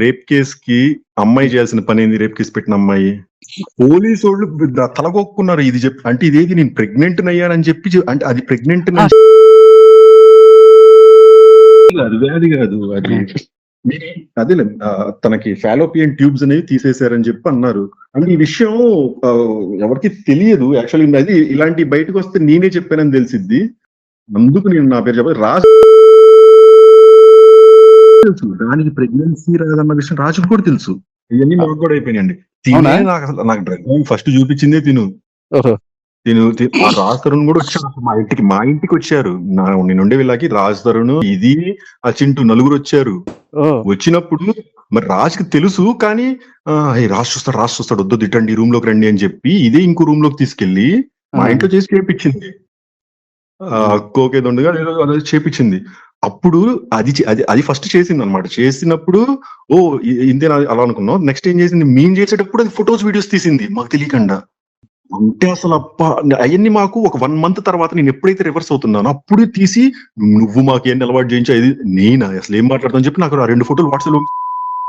Rape కేసుకి అమ్మాయి చేయాల్సిన పని ఏంది? రేప్ కేసు పెట్టిన అమ్మాయి పోలీసు వాళ్ళు తలగొక్కున్నారు. ఇది చెప్పి అంటే ఇదేది నేను ప్రెగ్నెంట్ అయ్యానని చెప్పి అంటే అది ప్రెగ్నెంట్ అది వ్యాధి కాదు, అది అదే తనకి ఫాలోపియన్ ట్యూబ్స్ అనేవి తీసేశారని చెప్పి అన్నారు. అంటే ఈ విషయం ఎవరికి తెలియదు యాక్చువల్లీ. అది ఇలాంటి బయటకు వస్తే నేనే చెప్పానని తెలిసిద్ది. అందుకు నేను నా పేరు చెప్పాలి. రాజు తెలుసు దానికి ప్రెగ్నెన్సీ రాదన్న విషయం రాజుకు కూడా తెలుసు. ఇవన్నీ మాకు కూడా అయిపోయినాయండి. తినే నాకు అసలు నాకు డ్రగ్ ఫస్ట్ చూపించిందే తిను. ఆ రాజ్ తరుణ్ కూడా వచ్చారు మా ఇంటికి వచ్చారు. నేను ఉండే వీళ్ళకి రాజ్ తరుణ్ ఇది ఆ చింటూ నలుగురు వచ్చారు. వచ్చినప్పుడు మరి రాజ్కి తెలుసు కానీ రాజ్ చూస్తాడు వద్దు తిట్టండి రూమ్ లోకి రండి అని చెప్పి ఇదే ఇంకో రూమ్ లోకి తీసుకెళ్లి మా ఇంట్లో చేసి చేపించింది. కోకేదొండగా ఏదో చేపించింది. అప్పుడు అది ఫస్ట్ చేసింది అనమాట. చేసినప్పుడు ఇంతే అలా అనుకున్నాం. నెక్స్ట్ ఏం చేసింది, మేము చేసేటప్పుడు అది ఫొటోస్ వీడియోస్ తీసింది మాకు తెలియకుండా. అంటే అసలు అవన్నీ మాకు ఒక 1 month తర్వాత నేను ఎప్పుడైతే రివర్స్ అవుతున్నానో అప్పుడే తీసి నువ్వు మాకేం అలవాటు చేయించా ఇది నేనా అసలు ఏం మాట్లాడతాను చెప్పి నాకు 2 photos వాట్సాప్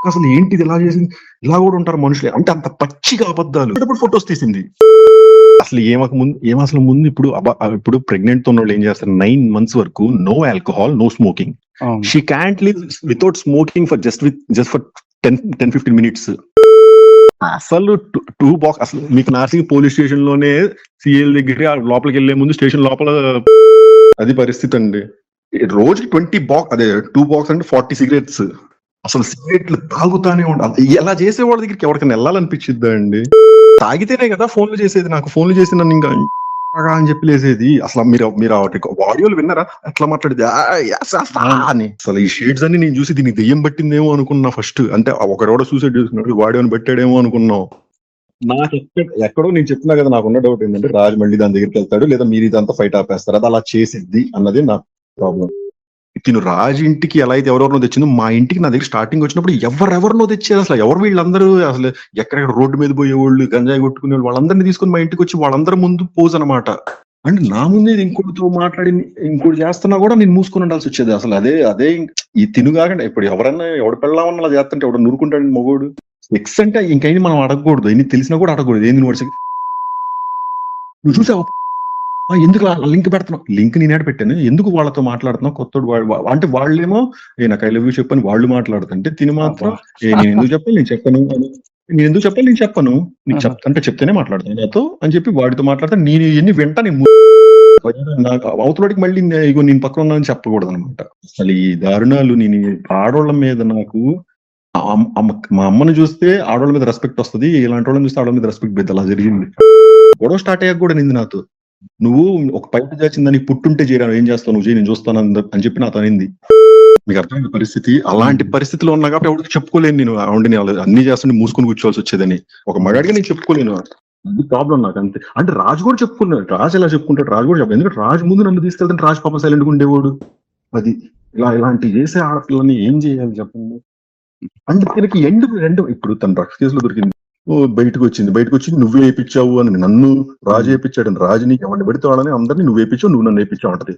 అసలు ఏంటిది ఇలా చేసింది, ఇలా కూడా ఉంటారు మనుషులే అంటే అంత పచ్చిగా అబద్ధాలు ఫొటోస్ తీసింది. అసలు అసలు ముందు ఇప్పుడు ప్రెగ్నెంట్ తో ఉన్న వాళ్ళు ఏం చేస్తారు 9 months వరకు no alcohol no smoking. She can't live without smoking for just for 10-15 minutes. అసలు 2 box అసలు మీకు నార్సింగ్ పోలీస్ స్టేషన్ లోనే సిఎల్ దగ్గర లోపలికి వెళ్లే ముందు స్టేషన్ లోపల అది పరిస్థితి అండి. రోజుకి 20 box అదే 2 box అంటే 40 cigarettes. అసలు సిగరెట్లు తాగుతానే ఉండాలి. ఎలా చేసే వాళ్ళ దగ్గరికి ఎవరికైనా వెళ్ళాలనిపించిద్దా అండి? తాగితేనే కదా ఫోన్లు చేసేది. నాకు ఫోన్లు చేసి నన్ను ఇంకా అని చెప్పి లేసేది. అసలు మీరు ఆడియోలు విన్నారా ఎట్లా మాట్లాడేది అని? అసలు ఈ షేడ్స్ అన్ని నేను చూసి దీనికి దెయ్యం పట్టిందేమో అనుకున్నా ఫస్ట్. అంటే ఒకడెవడో సూసైడ్ చేసుకున్నాడు వాడిని పెట్టాడేమో అనుకున్నాం. నాకు ఎక్కడో నేను చెప్పినా కదా నాకున్న డౌట్ ఏంటంటే రాజు మళ్ళీ దాని దగ్గరికి వెళ్తాడు లేదా మీరు ఇదంతా ఫైట్ ఆపేస్తారు. అది అలా చేసిద్ది అన్నది నా ప్రాబ్లం. తిను రాజు ఇంటికి ఎలా అయితే ఎవరెవరినో తెచ్చిందో మా ఇంటికి నా దగ్గర స్టార్టింగ్ వచ్చినప్పుడు ఎవరెవరినో తెచ్చారు. అసలు ఎవరు వీళ్ళందరూ అసలు ఎక్కడెక్కడ రోడ్డు మీద పోయేవాళ్ళు గంజాయి కొట్టుకునే వాళ్ళందరినీ తీసుకుని మా ఇంటికి వచ్చి వాళ్ళందరి ముందు పోజ్ అనమాట. అంటే నా ముందే ఇంకోటితో మాట్లాడి ఇంకోటి చేస్తున్నా కూడా నేను మూసుకొని ఉండాల్సి వచ్చేది. అసలు అదే ఈ తిను కాకుండా ఇప్పుడు ఎవరన్నా ఎవడు పెళ్ళామన్నా అలా చేస్తుంటే ఎవడు నూరుకుంటాడు మగోడు. ఎక్స్ అంటే ఇంకైనా మనం అడగకూడదు. ఎన్ని తెలిసినా కూడా అడగకూడదు. ఏంది నువ్వు చూసావు ఎందుకు లింక్ పెడుతున్నావు? లింక్ నేనే పెట్టాను. ఎందుకు వాళ్ళతో మాట్లాడుతున్నావు? కొత్తోడు అంటే వాళ్ళేమో నాకు ఐ లవ్ యూ చెప్పని వాళ్ళు మాట్లాడుతుంటే తిని మాత్రం నేను ఎందుకు చెప్పాలి నేను చెప్పను నేను ఎందుకు చెప్పాలి నేను చెప్పను నీకు అంటే చెప్తేనే మాట్లాడతాను నాతో అని చెప్పి వాడితో మాట్లాడతాను. నేను ఎన్ని వెంట నాకు అవతలకి మళ్ళీ ఇగో నేను పక్కన ఉన్నానని చెప్పకూడదు అనమాట. అసలు ఈ దారుణాలు నేను ఆడోళ్ళ మీద నాకు మా అమ్మను చూస్తే ఆడోళ్ళ మీద రెస్పెక్ట్ వస్తుంది, ఇలాంటి వాళ్ళని చూస్తే ఆడోళ్ళ మీద రెస్పెక్ట్ పెద్ద అలా జరిగింది. గొడవ స్టార్ట్ అయ్యాక కూడా నింది నాతో. నువ్వు ఒక పైపు చేసిందని పుట్టుంటే చేయరా ఏం చేస్తావు నువ్వు చేయి నేను చూస్తాను అని చెప్పి నాతో అనింది. మీకు అర్థమైంది పరిస్థితి. అలాంటి పరిస్థితిలో ఉన్నా కాబట్టి ఎవరికి చెప్పుకోలేను నేను అవుండి అన్ని చేస్తుంటే మూసుకొని కూర్చోవాల్సి వచ్చేదని. ఒక మగాడిగా నేను చెప్పుకోలేను. అది ప్రాబ్లం నాకు అంతే. అంటే రాజు కూడా చెప్పుకున్నాడు. రాజు ఎలా చెప్పుకుంటాడు? రాజు కూడా చెప్పాడు. ఎందుకంటే రాజు ముందు నన్ను తీసుకెళ్తాను రాజు పాప సైలెంట్గా ఉండేవాడు. అది ఇలాంటి చేసే ఆడపిల్లని ఏం చేయాలి చెప్పండి. అంటే దీనికి రెండు ఇప్పుడు తన డ్రగ్స్ కేసులో దొరికింది, బయటకు వచ్చి నువ్వే వేయించావు అని నన్ను రాజు వేయించాడు. రాజు నీకు ఎవరిని పెడితే వాళ్ళని అందరినీ నువ్వు వేయించావు నువ్వు నన్ను వేయించావు అంటది.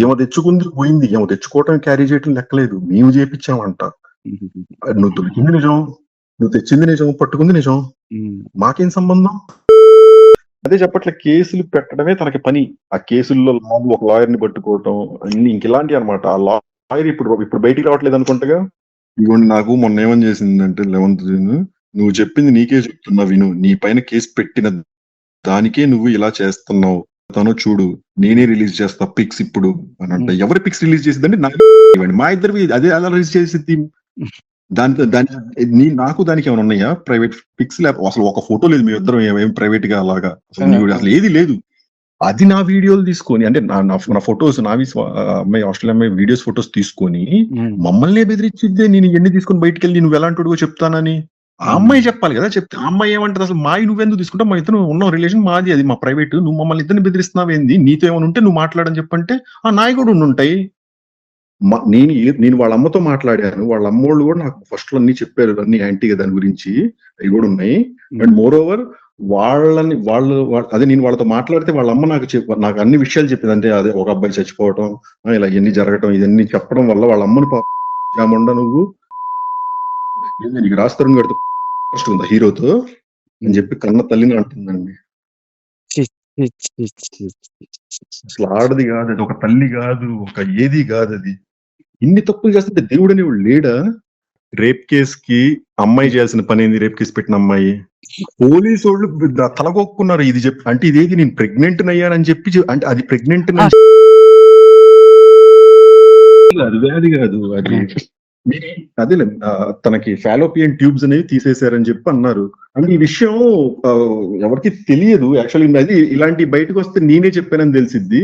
ఏమో తెచ్చుకుంది పోయింది, ఏమో తెచ్చుకోవటం క్యారీ చేయటం లెక్కలేదు, మేము చేయించామంట. నువ్వు దొరికింది నిజం, నువ్వు తెచ్చింది నిజం, పట్టుకుంది నిజం, మాకేం సంబంధం? అదే చెప్పట్లే కేసులు పెట్టడమే తనకి పని. ఆ కేసుల్లో ఒక లాయర్ని పట్టుకోవటం అన్ని ఇంక ఇలాంటివి అనమాట. ఆ లాయర్ ఇప్పుడు బయటికి రావట్లేదు అనుకుంటగా. ఇదిగోండి నాకు మొన్న ఏమని చేసిందంటే 11th June నువ్వు చెప్పింది నీకే చెప్తున్నా విను, నీ పైన కేసు పెట్టిన దానికే నువ్వు ఇలా చేస్తున్నావు, తను చూడు నేనే రిలీజ్ చేస్తా పిక్స్ ఇప్పుడు అని అంటే. ఎవరి పిక్స్ రిలీజ్ చేసిందంటే మా ఇద్దరు అదే అలా రిలీజ్ చేసింది. నాకు దానికి ఏమైనా ఉన్నాయా ప్రైవేట్ పిక్స్? లేకపోతే అసలు ఒక ఫోటో లేదు మీ ఇద్దరం ఏం ప్రైవేట్ గా అలాగా అసలు ఏది లేదు. అది నా వీడియోలు తీసుకొని అంటే నా ఫొటోస్ నావి అమ్మాయి ఆస్ట్రేలియా అమ్మాయి వీడియోస్ ఫొటోస్ తీసుకొని మమ్మల్ని బెదిరించిద్దే. నేను ఎన్ని తీసుకొని బయటకు వెళ్ళి నువ్వు ఎలాంటి చెప్తానని ఆ అమ్మాయి చెప్పాలి కదా. చెప్తే ఆ అమ్మాయి ఏమంటది అసలు మావి నువ్వెందుకు తీసుకుంటా, మా ఇద్దరు ఉన్న రిలేషన్ మాది, అది మా ప్రైవేట్, నువ్వు మమ్మల్ని ఇద్దరిని బెదిరిస్తున్నావు ఏంది, నీతో ఏమైనా ఉంటే నువ్వు మాట్లాడని చెప్పంటే ఆ నాయి కూడా ఉండుంటాయి. నేను వాళ్ళ అమ్మతో మాట్లాడాను, వాళ్ళ అమ్మోళ్ళు కూడా నాకు ఫస్ట్ లో అన్ని చెప్పారు అన్ని యాంటీగా దాని గురించి అవి కూడా ఉన్నాయి. అండ్ మోర్ ఓవర్ అదే నేను వాళ్ళతో మాట్లాడితే వాళ్ళ అమ్మ నాకు అన్ని విషయాలు చెప్పింది. అంటే అదే ఒక అబ్బాయి చచ్చిపోవటం ఇలా ఇవన్నీ జరగటం ఇవన్నీ చెప్పడం వల్ల వాళ్ళ అమ్మని జామండ నువ్వు ఏంది నీకు రాజ్ తరుణ్ గారితో ఫస్ట్ ఉందా హీరోతో అని చెప్పి కన్న తల్లిని అంటుందండి. ఛీ, ఛీ, ఛీ, ఛీ, ఛీ. అసలు ఆడది కాదు అది, ఒక తల్లి కాదు, ఒక ఏది కాదు అది. ఇన్ని తప్పులు చేస్తుంటే దేవుడు అనేవాడు లేడా? రేప్ కేస్ కి అమ్మాయి చేయాల్సిన పని ఏంది? రేప్ కేసు పెట్టిన అమ్మాయి పోలీసు వాళ్ళు తలగొక్కున్నారు. ఇది చెప్పి అంటే ఇదేది నేను ప్రెగ్నెంట్ అయ్యానని చెప్పి అంటే అది ప్రెగ్నెంట్ అది వ్యాధి కాదు అది. అదే తనకి ఫాలోపియన్ ట్యూబ్స్ అనేవి తీసేశారని చెప్పి అన్నారు. అంటే ఈ విషయం ఎవరికి తెలియదు యాక్చువల్లీ. అది ఇలాంటి బయటకు వస్తే నేనే చెప్పానని తెలిసిద్ది.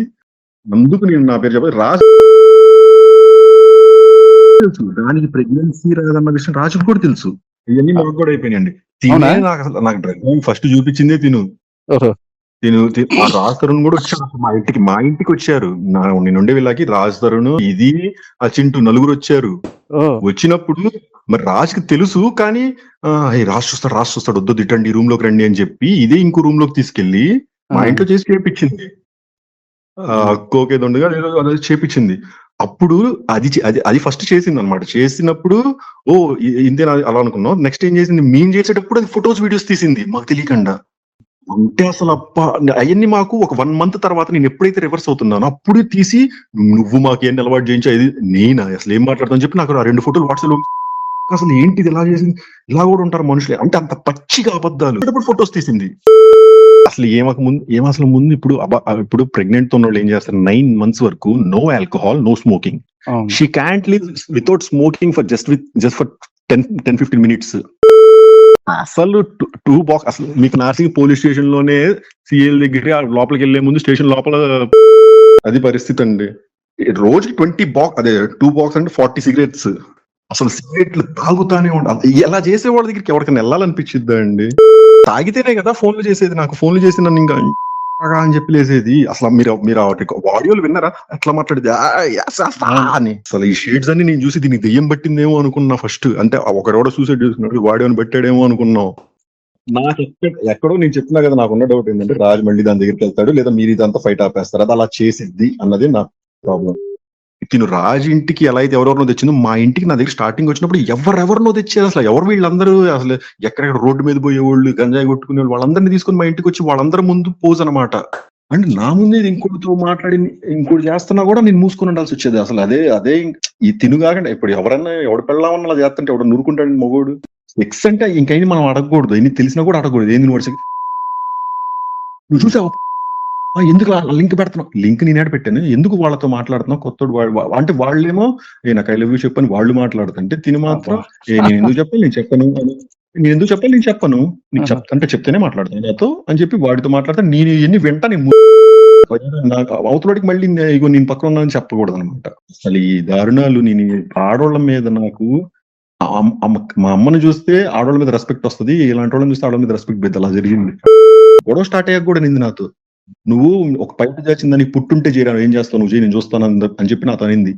అందుకు నేను నా పేరు చెప్పాలి. రాజు తెలుసు దానికి ప్రెగ్నెన్సీ రాదన్న విషయం రాజుకు కూడా తెలుసు. ఇవన్నీ మాకు కూడా అయిపోయినాయండి. నాకు డ్రగ్ ఫస్ట్ చూపించిందే తిను. ఆ రాజ్ తరుణ్ కూడా వచ్చారు మా ఇంటికి వచ్చారు. నేను ఉండే వీళ్ళకి రాజ్ తరుణ్ ఇది ఆ చింటూ నలుగురు వచ్చారు. వచ్చినప్పుడు మరి రాజ్కి తెలుసు కానీ రాజ్ చూస్తాడు వద్దు ఇటండి రూమ్ లోకి రండి అని చెప్పి ఇదే ఇంకో రూమ్ లోకి తీసుకెళ్లి మా ఇంట్లో చేసి చేపించింది. కోకేదొండగా ఏదో చేపించింది. అప్పుడు అది ఫస్ట్ చేసింది అనమాట. చేసినప్పుడు ఇంతేనా అలా అనుకున్నాం. నెక్స్ట్ ఏం చేసింది, మేము చేసేటప్పుడు అది ఫొటోస్ వీడియోస్ తీసింది మాకు తెలియకుండా. అంటే అసలు అవన్నీ మాకు ఒక 1 month తర్వాత నేను ఎప్పుడైతే రివర్స్ అవుతున్నానో అప్పుడు తీసి నువ్వు మాకు ఏం అలవాటు చేయించా ఇది నేనా అసలు ఏం మాట్లాడతాను చెప్పి నాకు 2 photos వాట్సాప్ లో అసలు ఏంటిది ఇలా చేసింది. ఇలా కూడా ఉంటారు మనుషులే అంటే అంత పచ్చిగా అబద్ధాలు. ఇప్పుడు ఫొటోస్ తీసింది. అసలు అసలు ముందు ఇప్పుడు ప్రెగ్నెంట్ ఉన్న వాళ్ళు ఏం చేస్తారు 9 months వరకు no alcohol no smoking. She can't live without smoking for just for 10-15 minutes. అసలు 2 box అసలు మీకు నార్సింగ్ పోలీస్ స్టేషన్ లోనే సిఎల్ దగ్గర లోపలికి వెళ్లే ముందు స్టేషన్ లోపల అది పరిస్థితి అండి. రోజుకి 20 box అదే 2 box అంటే 40 cigarettes. అసలు సిగరెట్లు తాగుతానే ఉండాలి. ఎలా చేసే వాళ్ళ దగ్గరికి ఎవరికైనా వెళ్ళాలనిపించిద్దా అండి? తాగితేనే కదా ఫోన్లు చేసేది. నాకు ఫోన్లు చేసి నన్ను ఇంకా అని చెప్పి లేసేది. అసలు మీరు ఆడియోలు విన్నారా ఎట్లా మాట్లాడేది అని. అసలు ఈ షేడ్స్ అన్ని నేను చూసి దీనికి దెయ్యం పట్టిందేమో అనుకున్నా ఫస్ట్. అంటే ఒకడెవడో సూసైడ్ చేసుకున్నాడు వాడిని పెట్టాడేమో అనుకున్నాం. నాకు ఎక్కడో నేను చెప్తున్నా కదా నాకున్న డౌట్ ఏంటంటే రాజు మళ్ళీ దాని దగ్గరికి వెళ్తాడు లేదా మీరు ఇదంతా ఫైట్ ఆపేస్తారు. అది అలా చేసిద్ది అన్నది నా ప్రాబ్లం. తిను రాజు ఇంటికి ఎలా అయితే ఎవరెవరినో తెచ్చిందో మా ఇంటికి నా దగ్గర స్టార్టింగ్ వచ్చినప్పుడు ఎవరెవరినో తెచ్చారు. అసలు ఎవరు వీళ్ళందరూ అసలు ఎక్కడెక్కడ రోడ్డు మీద పోయేవాళ్ళు గంజాయి కొట్టుకునే వాళ్ళందరినీ తీసుకుని మా ఇంటికి వచ్చి వాళ్ళందరి ముందు పోజ్ అనమాట. అంటే నా ముందే ఇంకోటితో మాట్లాడి ఇంకోటి చేస్తున్నా కూడా నేను మూసుకుని ఉండాల్సి వచ్చేది. అసలు అదే ఈ తిను కాకుండా ఇప్పుడు ఎవరన్నా ఎవడు పెళ్ళామన్నా అలా చేస్తుంటే ఎవడు నూరుకుంటాడు మగోడు. సెక్స్ అంటే ఇంకైనా మనం అడగకూడదు. ఎన్ని తెలిసినా కూడా అడగకూడదు. ఏంది నువ్వు చూసావు ఎందుకు లింక్ పెడుతున్నావు? లింక్ నేనే పెట్టాను. ఎందుకు వాళ్ళతో మాట్లాడుతున్నావు? కొత్తోడు అంటే వాళ్ళేమో నాకు ఐ లవ్ యూ చెప్పని వాళ్ళు మాట్లాడుతుంటే తిని మాత్రం నేను ఎందుకు చెప్పాలి నేను చెప్పను నేను ఎందుకు చెప్పాలి నేను చెప్పను నీకు అంటే చెప్తేనే మాట్లాడతాను నాతో అని చెప్పి వాడితో మాట్లాడతాను. నేను ఎన్ని వెంట నాకు అవతలడికి మళ్ళీ ఇగో నేను పక్కన ఉన్నానని చెప్పకూడదు అనమాట. అసలు ఈ దారుణాలు నేను ఆడవాళ్ళ మీద నాకు మా అమ్మను చూస్తే ఆడవాళ్ళ మీద రెస్పెక్ట్ వస్తుంది. ఇలాంటి వాళ్ళని చూస్తే ఆడవాళ్ళ మీద రెస్పెక్ట్ పెద్ద అలా జరిగింది. గొడవ స్టార్ట్ అయ్యాక కూడా నింది నాతో. నువ్వు ఒక పైట దాచిందని పుట్టుంటే చేయరాను ఏం చేస్తావు నువ్వు నేను చూస్తాను అని చెప్పి నాతో అనింది.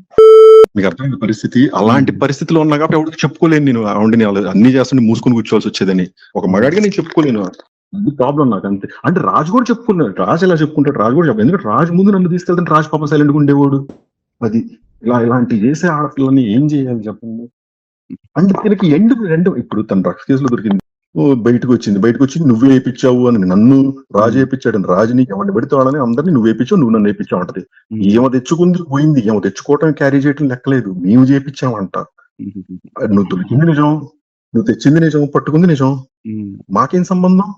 మీకు అర్థమైంది పరిస్థితి. అలాంటి పరిస్థితిలో ఉన్నా కాబట్టి ఎవరికి చెప్పుకోలేను నేను. అవుండి అన్ని చేస్తుంటే మూసుకొని కూర్చోవాల్సి వచ్చేదని ఒక మగాడిగా నేను చెప్పుకోలేను. అది ప్రాబ్లం నాకు అంతే. అంటే రాజు కూడా చెప్పుకున్నాడు. రాజు ఎలా చెప్పుకుంటాడు? రాజు కూడా చెప్పాడు. ఎందుకంటే రాజు ముందు నన్ను తీసుకెళ్తాను రాజు పాప సైలెంట్గా ఉండేవాడు. అది ఇలాంటి చేసే ఆడపిల్లని ఏం చేయాలి చెప్పండి. అంటే దీనికి రెండు ఇప్పుడు తన డ్రగ్స్ కేసులో దొరికింది. బయటకు వచ్చి నువ్వే వేయించావు అని నన్ను రాజు వేయించాడు. రాజు నీకు ఎవరిని పెడితే వాళ్ళని అందరినీ నువ్వు వేయించావు నువ్వు నన్ను వేయించావు అంటది. ఏమో తెచ్చుకుంది పోయింది. ఏమో తెచ్చుకోవటం క్యారీ చేయటం లెక్కలేదు. మేము చేయించామంట. నువ్వు దొరికింది నిజం, నువ్వు తెచ్చింది నిజం, పట్టుకుంది నిజం. మాకేం సంబంధం?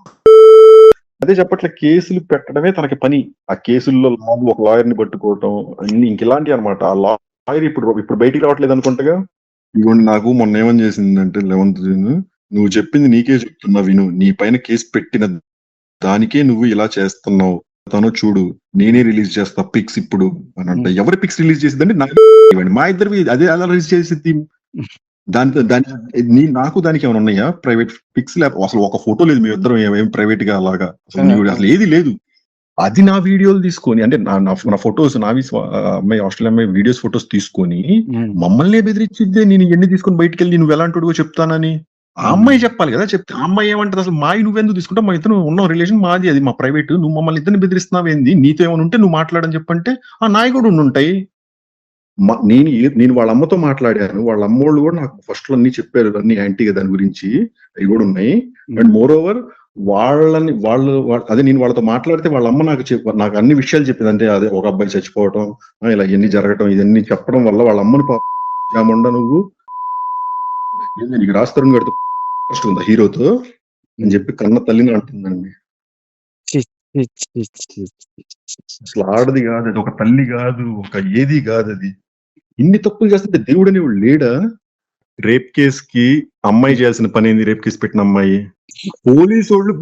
అదే చెప్పట్లే కేసులు పెట్టడమే తనకి పని. ఆ కేసుల్లో ఒక లాయర్ ని పట్టుకోవటం అన్ని ఇంకెలాంటి అనమాట. ఆ లాయర్ ఇప్పుడు బయటికి రావట్లేదు అనుకుంటగా. ఇవ్వండి నాకు మొన్న ఏమని చేసిందంటే 11th June నువ్వు చెప్పింది నీకే చెప్తున్నా విను. నీ పైన కేసు పెట్టిన దానికే నువ్వు ఇలా చేస్తున్నావు. తను చూడు నేనే రిలీజ్ చేస్తా పిక్స్ ఇప్పుడు అని అంట. ఎవరి పిక్స్ రిలీజ్ చేసిందంటే మా ఇద్దరివి అదే అలా రిలీజ్ చేసింది. నాకు దానికి ఏమైనా ఉన్నాయా ప్రైవేట్ పిక్స్? అసలు ఒక ఫోటో లేదు మీ ఇద్దరం ఏం ప్రైవేట్ గా అలాగా అసలు ఏది లేదు. అది నా వీడియోలు తీసుకొని అంటే నా ఫొటోస్ నావి అమ్మాయి ఆస్ట్రేలియా అమ్మాయి వీడియోస్ ఫొటోస్ తీసుకొని మమ్మల్ని బెదిరించిద్దే. నేను ఎన్ని తీసుకొని బయటకు వెళ్ళి నువ్వు ఎలాంటి చెప్తానని ఆ అమ్మాయి చెప్పాలి కదా. చెప్తే ఆ అమ్మాయి ఏమంటది అసలు మావి నువ్వెందుకు తీసుకుంటావు? మా ఇద్దరు ఉన్న రిలేషన్ మాది, అది మా ప్రైవేట్. నువ్వు మమ్మల్ని ఇద్దరిని బెదిరిస్తున్నావు ఏంది? నీతో ఏమైనా ఉంటే నువ్వు మాట్లాడని చెప్పంటే ఆ నాయకుడు ఉండుంటాయి. నేను వాళ్ళ అమ్మతో మాట్లాడాను. వాళ్ళ అమ్మోళ్ళు కూడా నాకు ఫస్ట్ లో అన్ని చెప్పారు, అన్ని యాంటీగా దాని గురించి అవి కూడా ఉన్నాయి. అండ్ మోర్ ఓవర్ అదే నేను వాళ్ళతో మాట్లాడితే వాళ్ళ అమ్మ నాకు అన్ని విషయాలు చెప్పింది. అంటే అదే ఒక అబ్బాయి చచ్చిపోవటం, ఇలా ఇవన్నీ జరగటం, ఇవన్నీ చెప్పడం వల్ల వాళ్ళ అమ్మని జామండ నువ్వు నీకు రాస్తారని కడుతూ ఫస్ట్ ఉందా హీరోతో అని చెప్పి కన్న తల్లిని అంటుందండి. ఛీ, ఛీ, ఛీ, ఛీ, ఛీ. అసలు ఆడది కాదు అది, ఒక తల్లి కాదు, ఒక ఏది కాదు అది. ఇన్ని తప్పులు చేస్తుంటే దేవుడు అనేవాడు లేడా? రేప్ కేస్ కి అమ్మాయి చేయాల్సిన పని ఏంది? రేప్ కేసు పెట్టిన అమ్మాయి పోలీసు వాళ్ళు